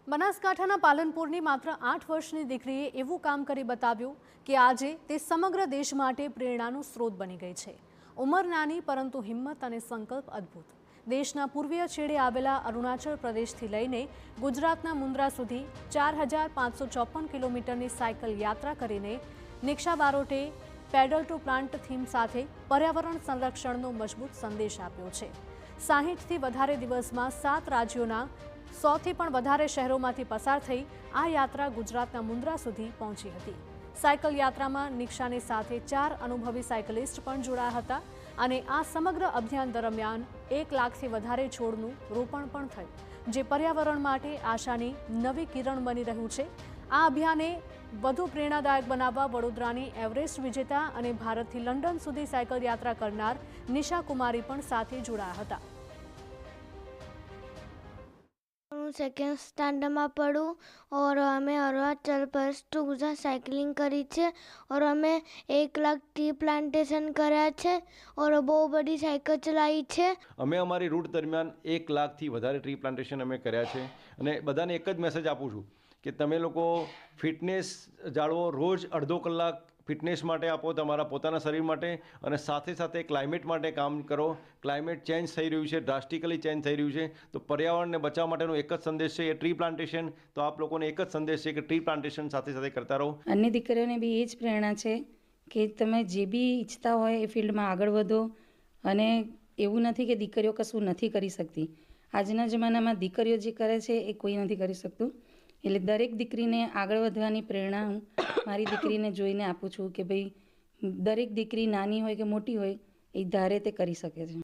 બનાસકાંઠાના પાલનપુરની માત્ર 8 વર્ષની દીકરીએ એવું કામ કરી બતાવ્યું કે આજે તે સમગ્ર દેશ માટે પ્રેરણાનો સ્ત્રોત બની ગઈ છે। ઉંમર નાની પરંતુ હિંમત અને સંકલ્પ અદ્ભુત। દેશના પૂર્વીય છેડે આવેલા અરુણાચલ પ્રદેશથી લઈને ગુજરાતના મુન્દ્રા સુધી 4554 કિલોમીટરની સાયકલ યાત્રા કરીને નિક્ષા બારોટે પેડલ ટુ પ્લાન્ટ થીમ સાથે પર્યાવરણ સંરક્ષણનો મજબૂત સંદેશ આપ્યો છે। 60થી વધારે દિવસમાં 7 રાજ્યોના 100થી પણ વધારે શહેરોમાંથી પસાર થઈ આ યાત્રા ગુજરાતના મુન્દ્રા સુધી પહોંચી હતી। સાયકલ યાત્રામાં નિક્ષાની સાથે 4 અનુભવી સાયકલિસ્ટ પણ જોડાયા હતા અને આ સમગ્ર અભિયાન દરમિયાન 1 લાખથી વધારે છોડનું રોપણ પણ થયું, જે પર્યાવરણ માટે આશાની નવી કિરણ બની રહ્યું છે। આ અભિયાને વધુ પ્રેરણાદાયક બનાવવા વડોદરાની એવરેસ્ટ વિજેતા અને ભારતથી લંડન સુધી સાયકલ યાત્રા કરનાર નિશા કુમારી પણ સાથે જોડાયા હતા। सेकेंड स्टैंडर्ड में पढ़ूँ और हमें अरुणाचल प्रदेश टू गुजरात साइकिलिंग करी है और हमें 1 लाख ट्री प्लांटेशन કર્યા છે और બહુ બડી સાયકલ ચલાવી છે। અમે અમારી રૂટ દરમિયાન 1 લાખથી વધારે ટ્રી પ્લાન્ટેશન અમે કર્યા છે અને બધાને એક જ મેસેજ આપું છું કે તમે લોકો ફિટનેસ જાળવો, રોજ અડધો કલાક ફિટનેસ માટે આપો, તમારા પોતાના શરીર માટે, અને સાથે સાથે ક્લાઇમેટ માટે કામ કરો। ક્લાઇમેટ ચેન્જ થઈ રહ્યું છે, ડ્રાસ્ટિકલી ચેન્જ થઈ રહ્યું છે, તો પર્યાવરણને બચાવવા માટેનો એક જ સંદેશ છે, એ ટ્રી પ્લાન્ટેશન। તો આપ લોકોને એક જ સંદેશ છે કે ટ્રી પ્લાન્ટેશન સાથે સાથે કરતા રહો। અન્ય દીકરીઓને બી એ જ પ્રેરણા છે કે તમે જે બી ઈચ્છતા હોય એ ફિલ્ડમાં આગળ વધો, અને એવું નથી કે દીકરીઓ કશું નથી કરી શકતી। આજના જમાનામાં દીકરીઓ જે કરે છે એ કોઈ નથી કરી શકતું, એટલે દરેક દીકરીને આગળ વધવાની પ્રેરણા હું મારી દીકરીને જોઈને આપું છું કે ભાઈ દરેક દીકરી નાની હોય કે મોટી હોય એ ધારે તે કરી શકે છે।